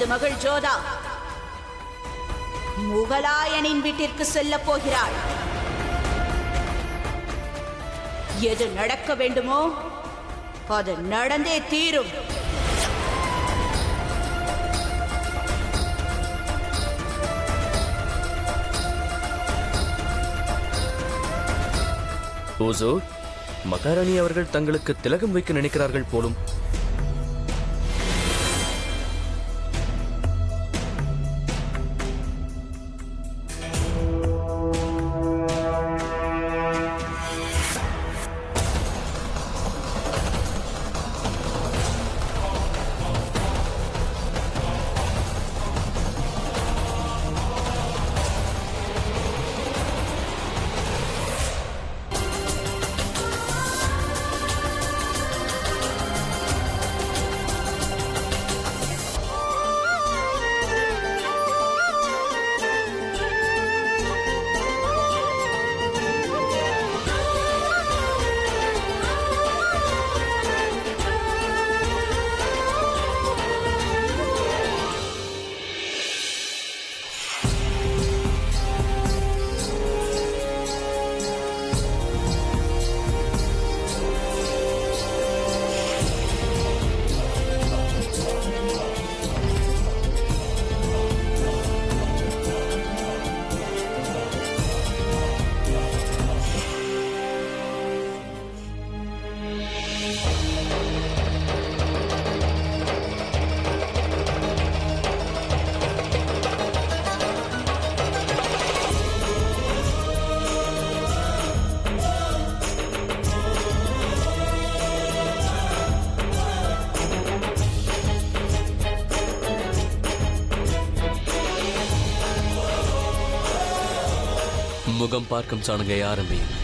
தனது மகள் ஜோதா முகலாயனின் வீட்டிற்கு செல்ல போகிறாள். எது நடக்க வேண்டுமோ அது நடந்தே தீரும். ஓசோ, மகாராணி அவர்கள் தங்களுக்கு திலகம் வைக்க நினைக்கிறார்கள் போலும். முகம் பார்க்கும் சடங்கை ஆரம்பியும்.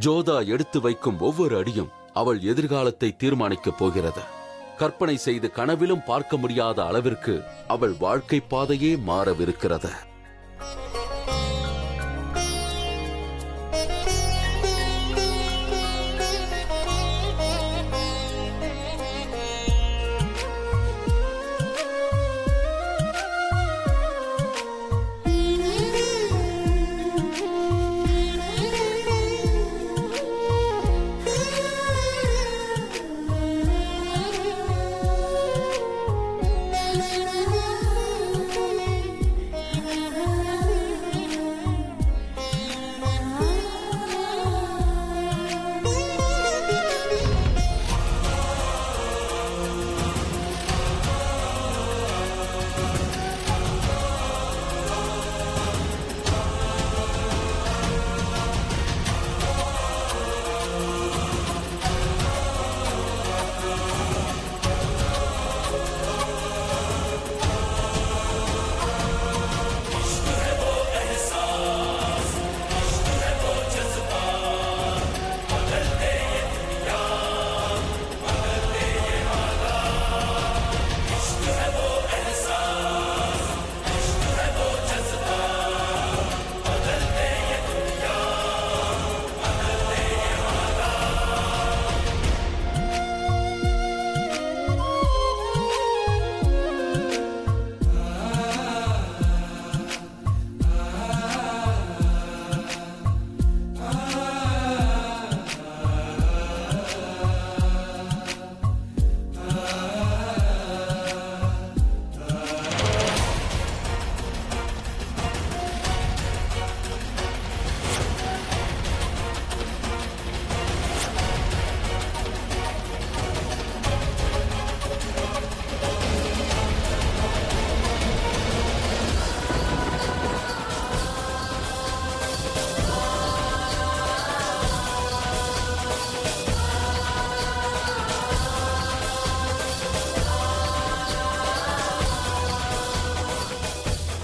ஜோதா எடுத்து வைக்கும் ஒவ்வொரு அடியும் அவள் எதிர்காலத்தை தீர்மானிக்கப் போகிறது. கற்பனை செய்து கனவிலும் பார்க்க முடியாத அளவிற்கு அவள் வாழ்க்கை பாதையே மாறவிருக்கிறது.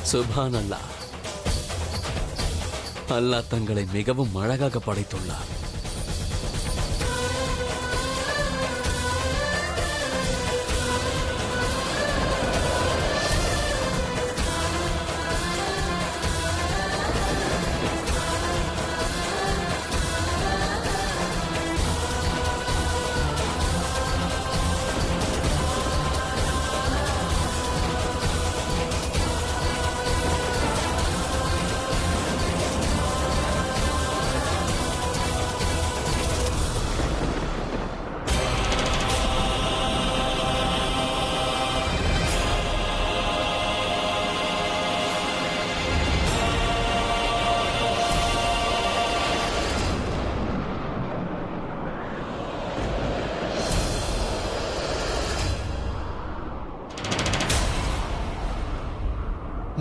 சுபான் அல்லாஹ். அல்லாஹ் தங்களை மிகவும் அழகாக படைத்துள்ளார்.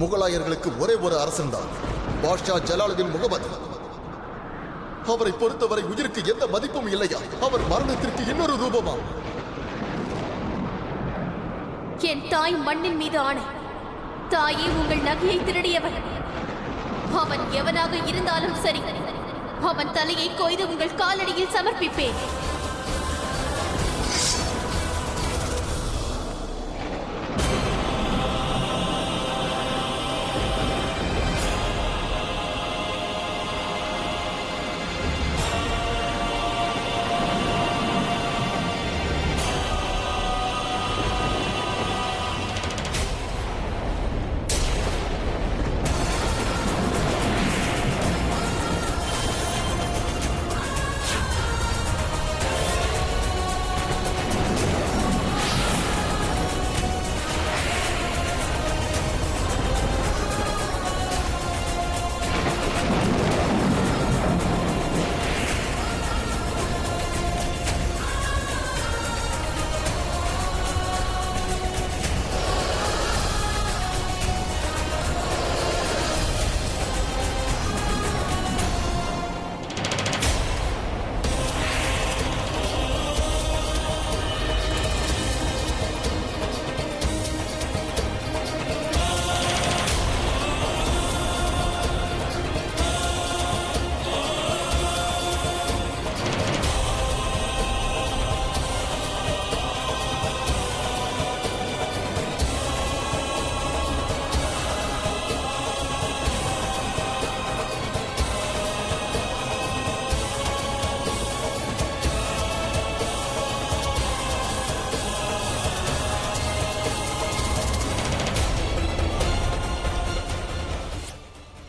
முகலாயர்களுக்கு ஒரே ஒரு அரசன் தான், பாட்ஷா ஜலாலுதீன் முகமது. அவரை பொறுத்தவரை உயிருக்கு எந்த மதிப்பும் இல்லையா? அவர் மரணத்திற்கு இன்னொரு ரூபமா? என் தாய் மண்ணின் மீது ஆணை, தாயே உங்கள் நகையை திருடியவன் அவன் எவனாக இருந்தாலும் சரி, அவன் தலையை கொய்து உங்கள் காலடியில் சமர்ப்பிப்பேன்.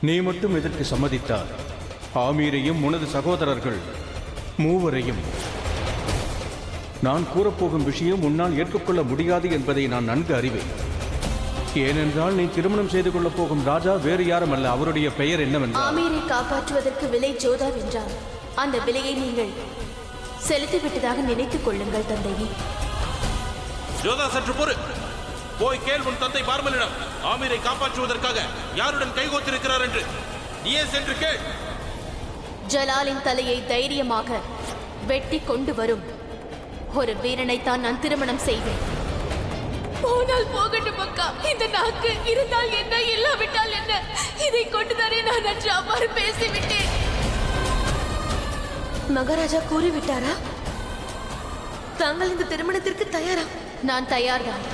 நீ மட்டும் இதற்கு சம்மதித்தார் ஆமீரையும் உனது சகோதரர்கள் மூவரையும் நான் கூறப்போகும் விஷயம் உன்னால் ஏற்றுக்கொள்ள முடியாது என்பதை நான் நன்கு அறிவேன். ஏனென்றால் நீ திருமணம் செய்து கொள்ளப் போகும் ராஜா வேறு யாரும் அல்ல. அவருடைய பெயர் என்னவென்றால், ஆமீரை காப்பாற்றுவதற்கு விலை ஜோதா வென்றார். அந்த விலையை நீங்கள் செலுத்திவிட்டதாக நினைத்துக் கொள்ளுங்கள் தந்தையே. ஜோதா சற்று பொறு. போய் கேள் உன் தந்தை பார்மலிடம், ஆமீரை காப்பாற்றுவதற்காக யாருடன் கைகோத்திருக்கிறார் என்று. நீயே சென்று கேள். ஜலாலின் தலையை தைரியமாக வெட்டி கொண்டு வரும் ஒரு வீரனைத்தான் நான் திருமணம் செய்வேன். போனால் போகட்டும் அக்கா. இந்த நாக்கு இருந்தால் என்ன, இல்லாவிட்டால் என்ன, இதை கொண்டுதானே நான் அன்று அவ்வாறு பேசிவிட்டேன். மகாராஜா கூறிவிட்டாரா? தாங்கள் இந்த திருமணத்திற்கு தயாரா? நான் தயார்தான்.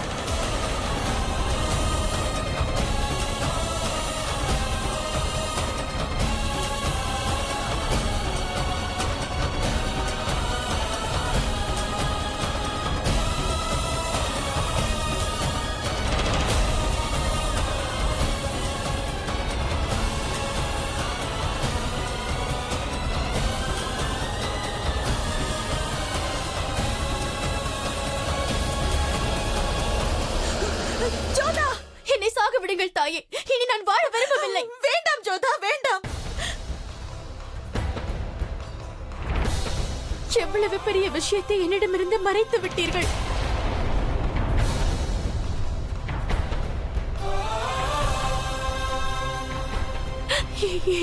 விடுங்கள் தாயே, இனி நான் வாழ விரும்பவில்லை. வேண்டாம் ஜோதா, வேண்டாம். எவ்வளவு பெரிய விஷயத்தை என்னிடமிருந்து மறைத்து விட்டீர்கள்.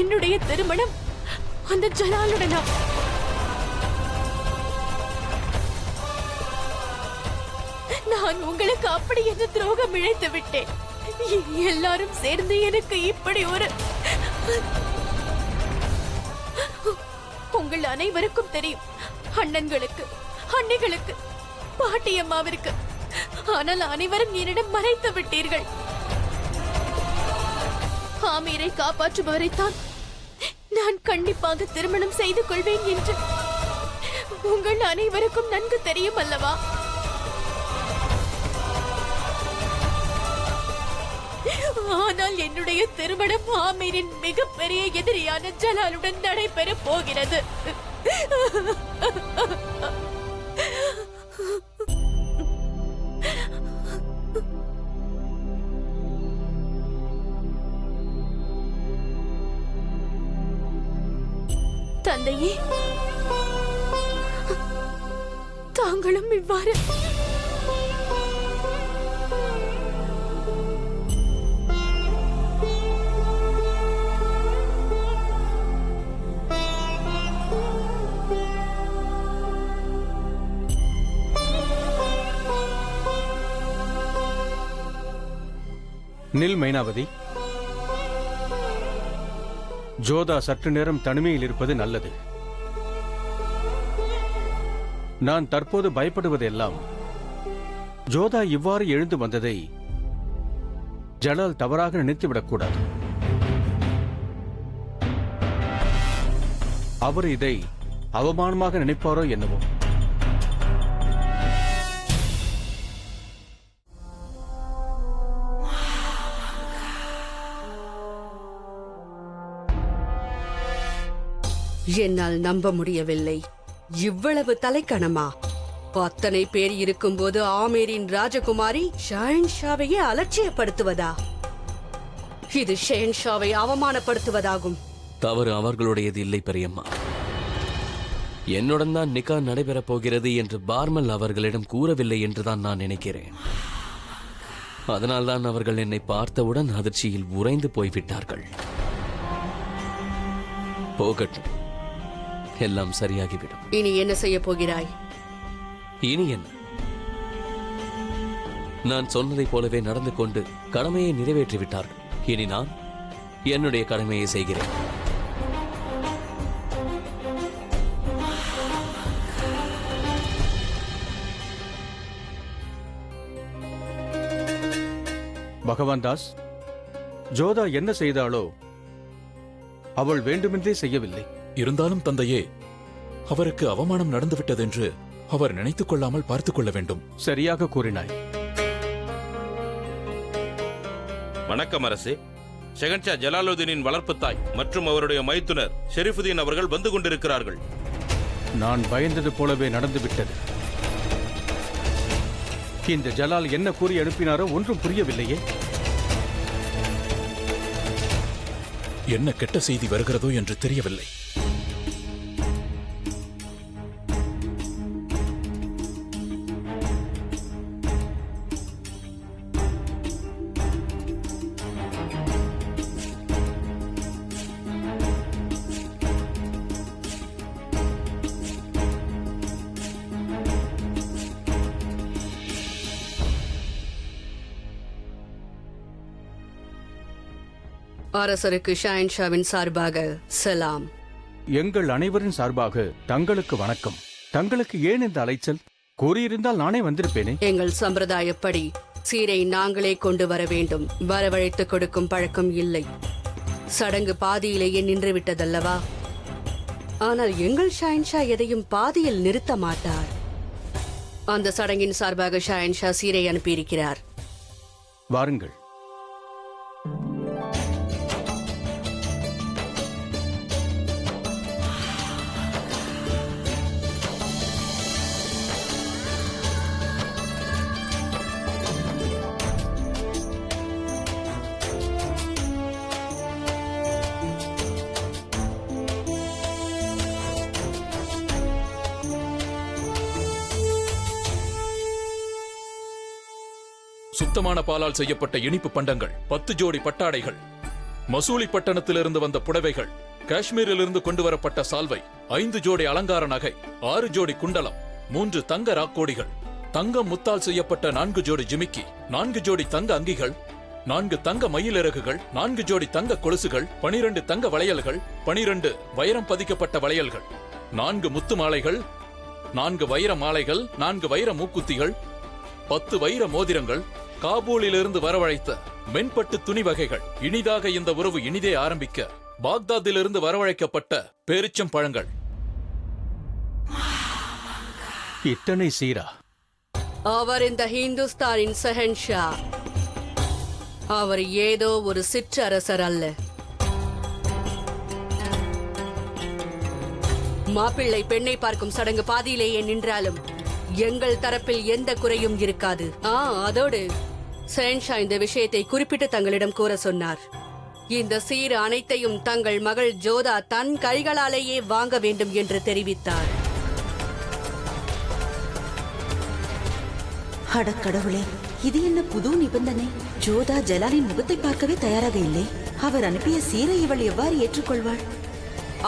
என்னுடைய திருமணம் அந்த ஜலாலுடனா? நான் உங்களுக்கு அப்படி என்ன துரோகம் இழைத்து விட்டேன்? எல்லாரும் சேர்ந்து எனக்கு இப்படி ஒரு உங்கள் அனைவருக்கும் தெரியும், அண்ணன்களுக்கு, அன்னைகளுக்கு, பாட்டியம்மாவிற்கு. ஆனால் அனைவரும் என்னிடம் மறைத்து விட்டீர்கள். ஆமீரை காப்பாற்றுபவரைத்தான் நான் கண்டிப்பாக திருமணம் செய்து கொள்வேன் என்று உங்கள் அனைவருக்கும் நன்கு தெரியும் அல்லவா? ஆனால் என்னுடைய திருமணம் ஆமீரின் மிகப்பெரிய எதிரியான ஜலாலுடன் நடைபெற போகிறது. தந்தையே, தாங்களும் இவ்வாறு நில் மைனாவதி. ஜோதா சற்று நேரம் தனிமையில் இருப்பது நல்லது. நான் தற்போது பயப்படுவதெல்லாம் ஜோதா இவ்வாறு எழுந்து வந்ததை ஜலால் தவறாக நினைத்துவிடக்கூடாது. அவர் இதை அவமானமாக நினைப்பாரோ என்னவோ. என்னால் நம்ப முடியவில்லை. இவ்வளவு தலைக்கணமா? அத்தனை பேர் இருக்கும்போது ஆமீரின் ராஜகுமாரி ஷஹன்ஷாவையே அலட்சியப்படுத்துவதா? இது ஷஹன்ஷாவை அவமானப்படுத்துவதாகும். தவறு அவர்களுடையது இல்லை பெரியம்மா. என்னுடன் தான் நிக்கா நடைபெறப் போகிறது என்று பார்மல் அவர்களிடம் கூறவில்லை என்றுதான் நான் நினைக்கிறேன். அதனால்தான் அவர்கள் என்னை பார்த்தவுடன் அதிர்ச்சியில் உறைந்து போய்விட்டார்கள். போகட்டும், எல்லாம் சரியாகிவிடும். இனி என்ன செய்ய போகிறாய்? இனி என்ன? நான் சொன்னதைப் போலவே நடந்து கொண்டு கடமையை நிறைவேற்றிவிட்டார்கள். இனி நான் என்னுடைய கடமையை செய்கிறேன். பகவான் தாஸ், ஜோதா என்ன செய்தாளோ அவள் வேண்டுமென்றே செய்யவில்லை. இருந்தாலும் தந்தையே, அவருக்கு அவமானம் நடந்துவிட்டதென்று அவர் நினைத்துக் கொள்ளாமல் பார்த்துக் கொள்ள வேண்டும். சரியாக கூறினாய். வணக்கம் அரசே. ஷெஹன்ஷா ஜலாலுதீனின் வளர்ப்பு தாய் மற்றும் அவருடைய மைத்துனர் ஷெரீஃபுதீன் அவர்கள் வந்து கொண்டிருக்கிறார்கள். நான் பயந்தது போலவே நடந்துவிட்டது. இந்த ஜலால் என்ன கூறி அனுப்பினாரோ ஒன்றும் புரியவில்லையே. என்ன கெட்ட செய்தி வருகிறதோ என்று தெரியவில்லை. அரசருக்கு ஷஹன்ஷாவின் சார்பாக சலாம். எங்கள் அனைவரின் சார்பாக தங்களுக்கு வணக்கம். தங்களுக்கு ஏன் இந்த அலைச்சல்? கூறியிருந்தால் நானே வந்திருப்பேனே. எங்கள் சம்பிரதாயப்படி சீரை நாங்களே கொண்டு வர வேண்டும். வரவழைத்து கொடுக்கும் பழக்கம் இல்லை. சடங்கு பாதியிலேயே நின்றுவிட்டதல்லவா? ஆனால் எங்கள் ஷஹன்ஷா எதையும் பாதியில் நிறுத்த மாட்டார். அந்த சடங்கின் சார்பாக ஷஹன்ஷா சீரை அனுப்பியிருக்கிறார். வாருங்கள். சுத்தமான பாலால் செய்யப்பட்ட இனிப்பு பண்டங்கள், 10 ஜோடி பட்டாடைகள், மசூலி பட்டணத்திலிருந்து வந்த புடவைகள், காஷ்மீரிலிருந்து கொண்டு வரப்பட்ட சால்வை, 5 ஜோடி அலங்கார நகை, 6 ஜோடி குண்டலம், 3 தங்க ராக்கோடிகள், தங்கம் முத்தால் செய்யப்பட்ட 4 ஜோடி ஜிமிக்கி, 4 ஜோடி தங்க அங்கிகள், 4 தங்க மயிலிறகுகள், 4 ஜோடி தங்க கொலுசுகள், 12 தங்க வளையல்கள், 12 வைரம் பதிக்கப்பட்ட வளையல்கள், 4 முத்து மாலைகள், 4 வைர மாலைகள், 4 வைர மூக்குத்திகள், 10 வைர மோதிரங்கள், காபூலிலிருந்து வரவழைத்த மென்பட்டு துணி வகைகள். இனிதாக இந்த உறவு இனிதே ஆரம்பிக்க பாக்தாதிலிருந்து வரவழைக்கப்பட்ட பேரிச்சம் பழங்கள். இத்தனை சீரா? அவர் இந்த ஹிந்துஸ்தானின் ஷஹன்ஷா. அவர் ஏதோ ஒரு சிற்றரசர் அல்ல. மாப்பிள்ளை பெண்ணை பார்க்கும் சடங்கு பாதியிலேயே நின்றாலும் எங்கள் தரப்பில் எந்த குறையும் இருக்காது. அதோடு ஷஹன்ஷா இந்த விஷயத்தை குறிப்பிட்டு தங்களிடம் கூற சொன்னார். இந்த சீர் அனைத்தையும் தங்கள் மகள் ஜோதா தன் கைகளாலேயே வாங்க வேண்டும் என்று தெரிவித்தார். அடக்கடவுளே, இது என்ன புது நிபந்தனை? ஜோதா ஜலாலின் முகத்தை பார்க்கவே தயாராக இல்லை. அவர் அனுப்பிய சீரை இவள் எவ்வாறு ஏற்றுக்கொள்வாள்?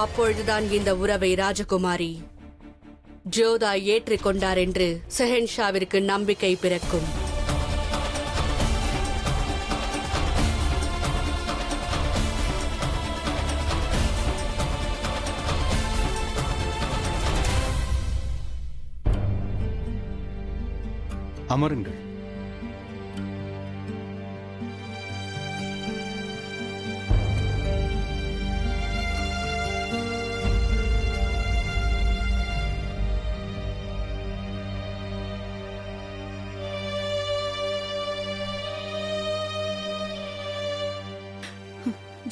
அப்பொழுதுதான் இந்த உறவை ராஜகுமாரி ஜோதா ஏற்றுக்கொண்டார் என்று ஷஹன்ஷாவிற்கு நம்பிக்கை பிறக்கும். அமருங்கள்.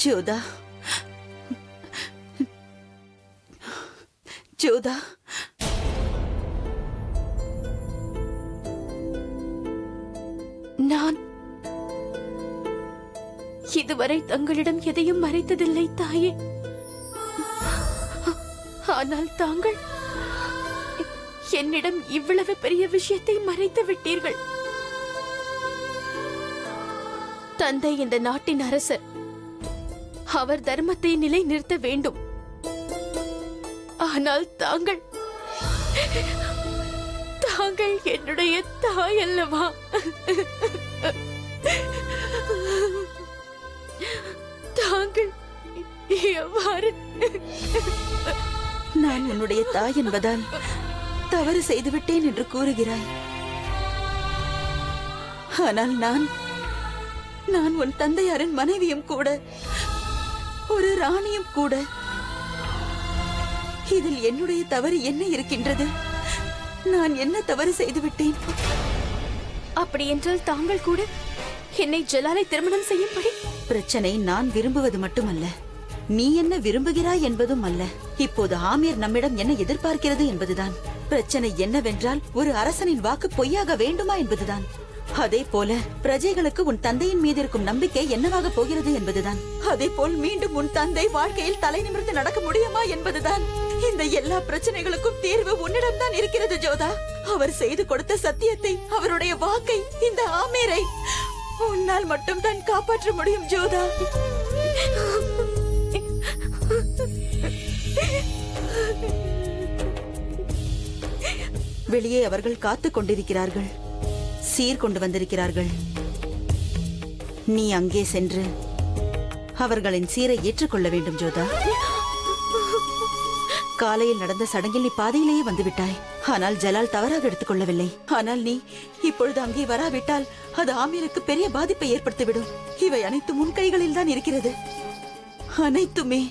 ஜோதா, ஜோதா, நான் இதுவரை தங்களிடம் எதையும் மறைத்ததில்லை தாயே. ஆனால் தாங்கள் என்னிடம் இவ்வளவு பெரிய விஷயத்தை மறைத்து விட்டீர்கள். தந்தை இந்த நாட்டின் அரசர். அவர் தர்மத்தை நிலைநிறுத்த வேண்டும். ஆனால் தாங்கள் தாங்கள் என்னுடைய தாய் அல்லவா? தாங்கள் எவ்வாறு? நான் உன்னுடைய தாய் என்பதால் தவறு செய்துவிட்டேன் என்று கூறுகிறாய். ஆனால் நான் உன் தந்தையாரின் மனைவியும் கூட, ஒரு ராணியும் கூட. இதில் என்னுடைய தவறு என்ன இருக்கின்றது? நான் என்ன தவறு செய்துவிட்டேன்? அப்படி என்றால் தாங்கள் கூட என்னை ஜலாலை திருமணம் செய்யும்படி? பிரச்சனை நான் விரும்புவது மட்டுமல்ல, நீ என்ன விரும்புகிறாய் என்பதும் அல்ல. இப்போது ஆமீர் நம்மிடம் என்ன எதிர்பார்க்கிறது என்பதுதான் பிரச்சனை. என்னவென்றால் ஒரு அரசனின் வாக்கு பொய்யாக வேண்டுமா என்பதுதான். அதே போல பிரஜைகளுக்கு உன் தந்தையின் மீது இருக்கும் நம்பிக்கை என்னவாக போகிறது என்பதுதான். அதே போல் மீண்டும் உன் தந்தை வாழ்க்கையில் தலை நிமிர்ந்து நடக்க முடியுமா என்பதுதான். இந்த எல்லா பிரச்சனைகளுக்கும் தீர்வு உன்னிடம் தான் இருக்கிறது ஜோதா. அவர் செய்து கொடுத்த சத்தியத்தை, அவருடைய வாக்கை, இந்த ஆமீரை உன்னால் மட்டும் தான் காப்பாற்ற முடியும் ஜோதா. வெளியே அவர்கள் காத்துக் கொண்டிருக்கிறார்கள். சீர் கொண்டு வந்திருக்கிறார்கள். நீ அங்கே சென்று அவர்களின் சீரை ஏற்றுக்கொள்ள வேண்டும் ஜோதா. காலையில் நடந்த சடங்கில் நீ பாதையிலேயே வந்துவிட்டாய். ஆனால் ஜலால் தவறாக எடுத்துக்கொள்ளவில்லை. ஆனால் நீ இப்பொழுது அங்கே வராவிட்டால் அது ஆமீருக்கு பெரிய பாதிப்பை ஏற்படுத்திவிடும். இவை அனைத்தும் உன் கைகளில் தான் இருக்கிறது. அனைத்துமே